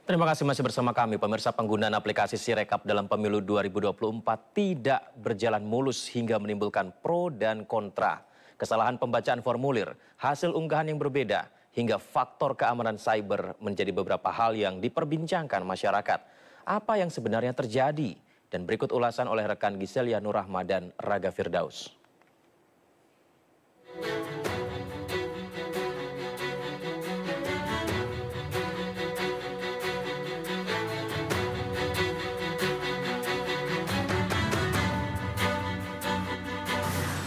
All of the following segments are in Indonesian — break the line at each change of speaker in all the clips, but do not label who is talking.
Terima kasih masih bersama kami. Pemirsa, penggunaan aplikasi Sirekap dalam pemilu 2024 tidak berjalan mulus hingga menimbulkan pro dan kontra. Kesalahan pembacaan formulir, hasil unggahan yang berbeda, hingga faktor keamanan cyber menjadi beberapa hal yang diperbincangkan masyarakat. Apa yang sebenarnya terjadi? Dan berikut ulasan oleh rekan Giselia Nurrahma dan Raga Firdaus.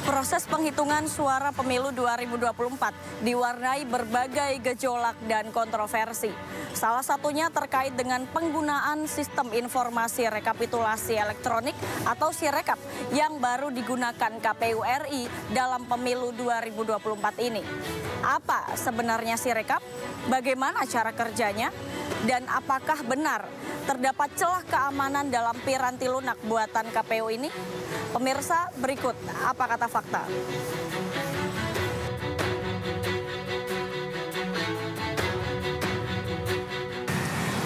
Proses penghitungan suara pemilu 2024 diwarnai berbagai gejolak dan kontroversi. Salah satunya terkait dengan penggunaan sistem informasi rekapitulasi elektronik atau Sirekap yang baru digunakan KPU RI dalam pemilu 2024 ini. Apa sebenarnya Sirekap? Bagaimana cara kerjanya? Dan apakah benar terdapat celah keamanan dalam piranti lunak buatan KPU ini? Pemirsa, berikut apa kata fakta.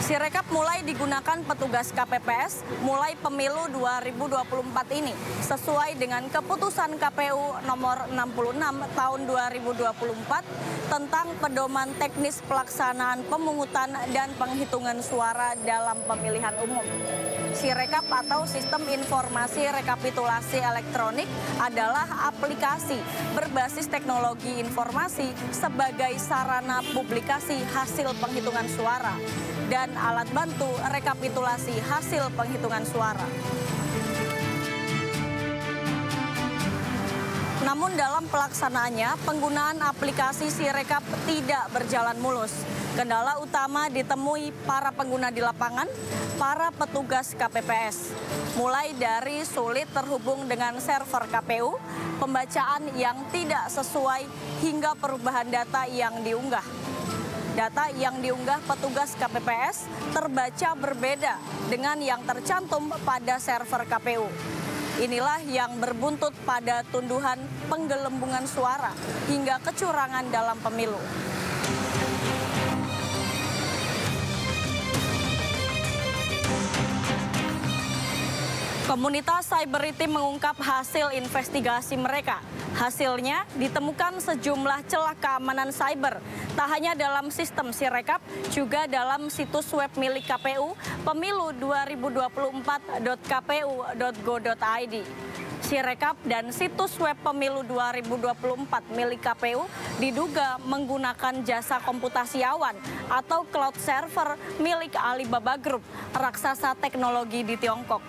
Sirekap mulai digunakan petugas KPPS mulai pemilu 2024 ini sesuai dengan keputusan KPU nomor 66 tahun 2024 tentang pedoman teknis pelaksanaan pemungutan dan penghitungan suara dalam pemilihan umum. Sirekap atau Sistem Informasi Rekapitulasi Elektronik adalah aplikasi berbasis teknologi informasi sebagai sarana publikasi hasil penghitungan suara dan alat bantu rekapitulasi hasil penghitungan suara. Namun dalam pelaksanaannya, penggunaan aplikasi Sirekap tidak berjalan mulus. Kendala utama ditemui para pengguna di lapangan, para petugas KPPS. Mulai dari sulit terhubung dengan server KPU, pembacaan yang tidak sesuai, hingga perubahan data yang diunggah. Data yang diunggah petugas KPPS terbaca berbeda dengan yang tercantum pada server KPU. Inilah yang berbuntut pada tuduhan penggelembungan suara hingga kecurangan dalam pemilu. Komunitas Cyberity mengungkap hasil investigasi mereka. Hasilnya ditemukan sejumlah celah keamanan cyber, tak hanya dalam sistem Sirekap, juga dalam situs web milik KPU, pemilu2024.kpu.go.id. Sirekap dan situs web pemilu 2024 milik KPU diduga menggunakan jasa komputasi awan atau cloud server milik Alibaba Group, raksasa teknologi di Tiongkok.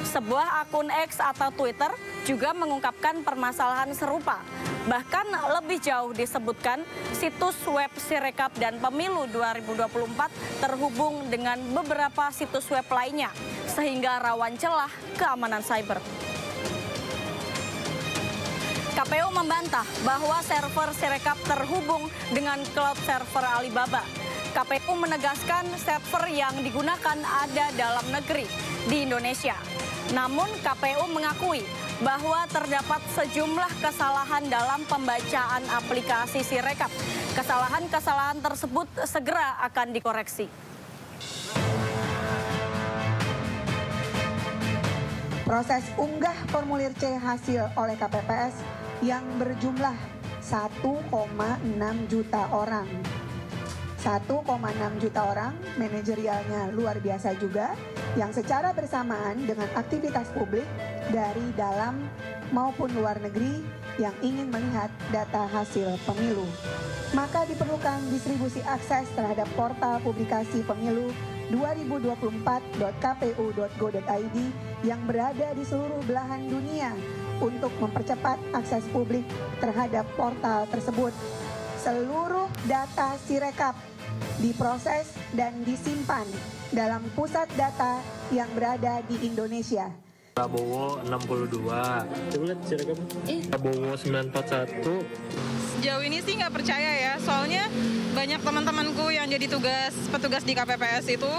Sebuah akun X atau Twitter juga mengungkapkan permasalahan serupa. Bahkan lebih jauh disebutkan situs web Sirekap dan Pemilu 2024 terhubung dengan beberapa situs web lainnya, sehingga rawan celah keamanan cyber. KPU membantah bahwa server Sirekap terhubung dengan cloud server Alibaba. KPU menegaskan server yang digunakan ada dalam negeri di Indonesia. Namun KPU mengakui bahwa terdapat sejumlah kesalahan dalam pembacaan aplikasi Sirekap. Kesalahan-kesalahan tersebut segera akan dikoreksi.
Proses unggah formulir C hasil oleh KPPS yang berjumlah 1,6 juta orang. 1,6 juta orang, manajerialnya luar biasa juga, yang secara bersamaan dengan aktivitas publik dari dalam maupun luar negeri yang ingin melihat data hasil pemilu. Maka diperlukan distribusi akses terhadap portal publikasi pemilu 2024.kpu.go.id yang berada di seluruh belahan dunia untuk mempercepat akses publik terhadap portal tersebut. Seluruh data Sirekap diproses dan disimpan dalam pusat data yang berada di Indonesia.
Prabowo 62, coba lihat Sirekap. Prabowo 941.
Sejauh ini sih nggak percaya ya, soalnya banyak teman-temanku yang jadi petugas di KPPS itu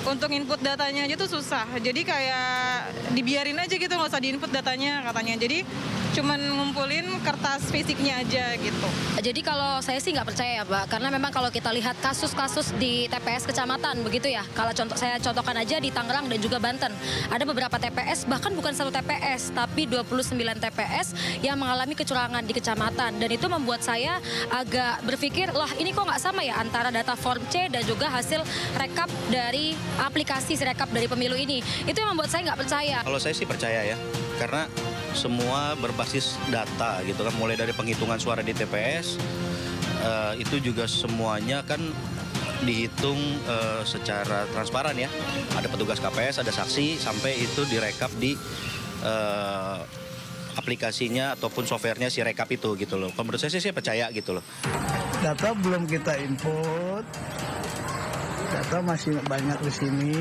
untuk input datanya aja tuh susah. Jadi kayak dibiarin aja gitu, nggak usah diinput datanya katanya. Jadi cuman ngumpulin kertas fisiknya aja gitu.
Jadi kalau saya sih nggak percaya ya, Mbak, karena memang kalau kita lihat kasus-kasus di TPS kecamatan begitu ya, kalau saya contohkan aja di Tangerang dan juga Banten, ada beberapa TPS, bahkan bukan satu TPS, tapi 29 TPS yang mengalami kecurangan di kecamatan, dan itu membuat saya agak berpikir, lah ini kok nggak sama ya antara data Form C dan juga hasil rekap dari aplikasi Sirekap dari pemilu ini. Itu yang membuat saya nggak percaya.
Kalau saya sih percaya ya, karena semua berbasis data gitu kan, mulai dari penghitungan suara di TPS, itu juga semuanya kan dihitung secara transparan ya. Ada petugas KPS, ada saksi, sampai itu direkap di aplikasinya ataupun softwarenya Sirekap itu gitu loh. Menurut saya sih percaya gitu loh.
Data belum kita input, data masih banyak di sini.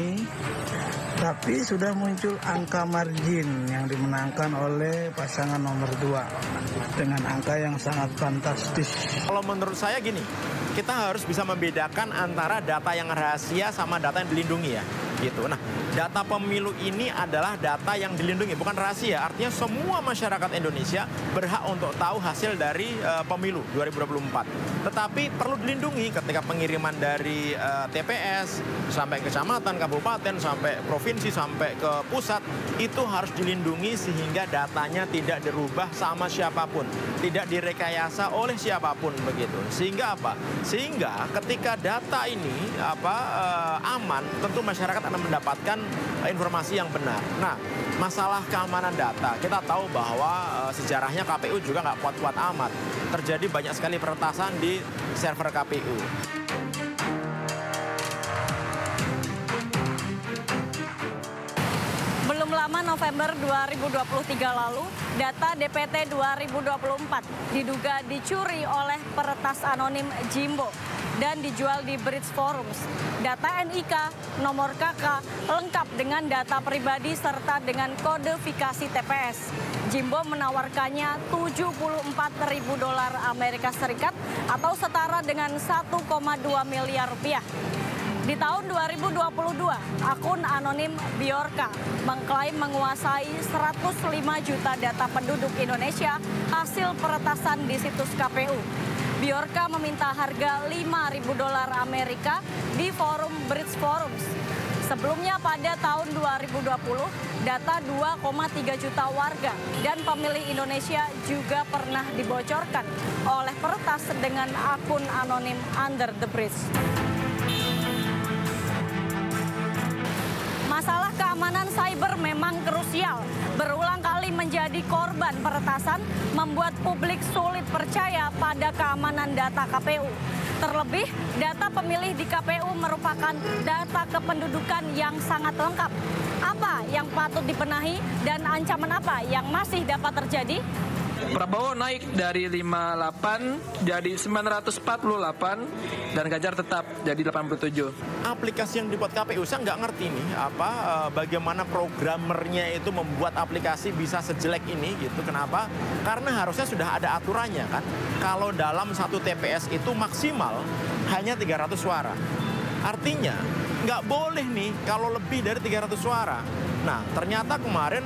Tapi sudah muncul angka margin yang dimenangkan oleh pasangan nomor 2 dengan angka yang sangat fantastis.
Kalau menurut saya gini, kita harus bisa membedakan antara data yang rahasia sama data yang dilindungi ya. Gitu. Nah, data pemilu ini adalah data yang dilindungi, bukan rahasia. Artinya semua masyarakat Indonesia berhak untuk tahu hasil dari pemilu 2024. Tetapi perlu dilindungi ketika pengiriman dari TPS sampai kecamatan, kabupaten, sampai provinsi, sampai ke pusat, itu harus dilindungi sehingga datanya tidak dirubah sama siapapun, tidak direkayasa oleh siapapun begitu. Sehingga apa? Sehingga ketika data ini aman, tentu masyarakat akan mendapatkan informasi yang benar. Nah, masalah keamanan data, kita tahu bahwa sejarahnya KPU juga nggak kuat-kuat amat. Terjadi banyak sekali peretasan di server KPU.
Belum lama November 2023 lalu, data DPT 2024 diduga dicuri oleh peretas anonim Jimbo dan dijual di Bridge Forums. Data NIK, nomor KK, lengkap dengan data pribadi serta dengan kodifikasi TPS. Jimbo menawarkannya $74.000 Amerika Serikat atau setara dengan 1,2 miliar rupiah. Di tahun 2022, akun anonim Biorka mengklaim menguasai 105 juta data penduduk Indonesia hasil peretasan di situs KPU. Biorka meminta harga $5.000 Amerika di forum Bridge Forums. Sebelumnya pada tahun 2020, data 2,3 juta warga dan pemilih Indonesia juga pernah dibocorkan oleh peretas dengan akun anonim Under the Bridge. Masalah keamanan cyber memang krusial. Berulang kali menjadi korban peretasan, membuat publik sulit percaya pada keamanan data KPU. Terlebih, data pemilih di KPU merupakan data kependudukan yang sangat lengkap. Apa yang patut dibenahi dan ancaman apa yang masih dapat terjadi?
Prabowo naik dari 58 jadi 948 dan Ganjar tetap jadi 87.
Aplikasi yang dibuat KPU, saya nggak ngerti nih bagaimana programmernya itu membuat aplikasi bisa sejelek ini gitu. Kenapa? Karena harusnya sudah ada aturannya kan. Kalau dalam satu TPS itu maksimal hanya 300 suara. Artinya nggak boleh nih kalau lebih dari 300 suara. Nah, ternyata kemarin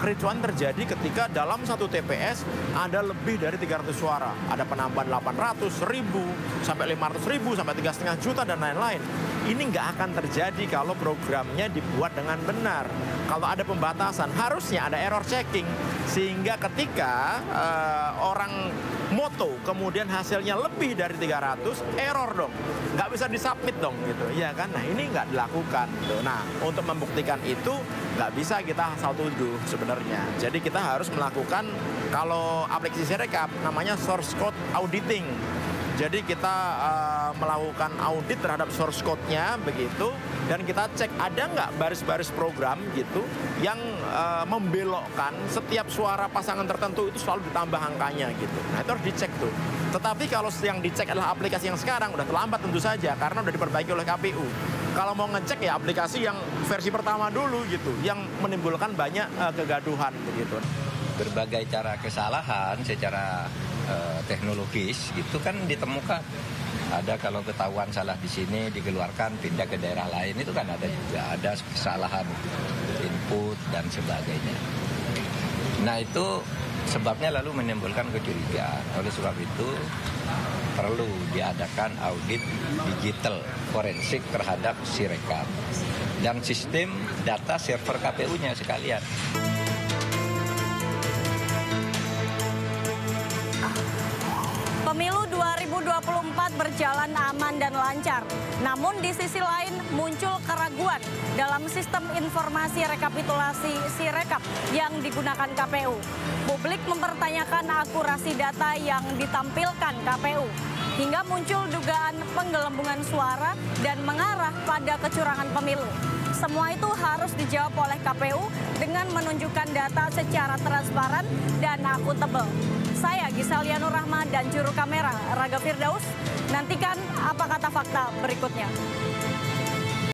kericuan terjadi ketika dalam satu TPS ada lebih dari 300 suara. Ada penambahan 800, 1000, sampai 500.000, sampai 3,5 juta, dan lain-lain. Ini nggak akan terjadi kalau programnya dibuat dengan benar. Kalau ada pembatasan, harusnya ada error checking. Sehingga ketika orang moto kemudian hasilnya lebih dari 300, error dong. Nggak bisa disubmit dong gitu, ya kan? Nah, ini nggak dilakukan. Gitu. Nah, untuk membuktikan itu nggak bisa kita asal tuduh sebenarnya. Jadi kita harus melakukan, kalau aplikasi Sirekap namanya source code auditing. Jadi kita melakukan audit terhadap source code-nya begitu, dan kita cek ada nggak baris-baris program gitu yang membelokkan setiap suara pasangan tertentu itu selalu ditambah angkanya gitu. Nah, itu harus dicek tuh. Tetapi kalau yang dicek adalah aplikasi yang sekarang, udah terlambat tentu saja karena udah diperbaiki oleh KPU. Kalau mau ngecek ya aplikasi yang versi pertama dulu gitu, yang menimbulkan banyak kegaduhan begitu.
Berbagai cara kesalahan secara teknologis gitu kan ditemukan. Ada kalau ketahuan salah di sini dikeluarkan pindah ke daerah lain, itu kan ada juga, ada kesalahan input dan sebagainya. Nah, itu sebabnya lalu menimbulkan kecurigaan. Oleh sebab itu perlu diadakan audit digital forensik terhadap Sirekap dan sistem data server KPU-nya sekalian.
Pemilu 2024 berjalan aman dan lancar. Namun di sisi lain muncul keraguan dalam sistem informasi rekapitulasi Sirekap yang digunakan KPU. Publik mempertanyakan akurasi data yang ditampilkan KPU. Hingga muncul dugaan penggelembungan suara dan mengarah pada kecurangan pemilu. Semua itu harus dijawab oleh KPU dengan menunjukkan data secara transparan dan akuntabel. Saya Gisalia Nur Rahma dan juru kamera Raga Firdaus. Nantikan apa kata fakta berikutnya.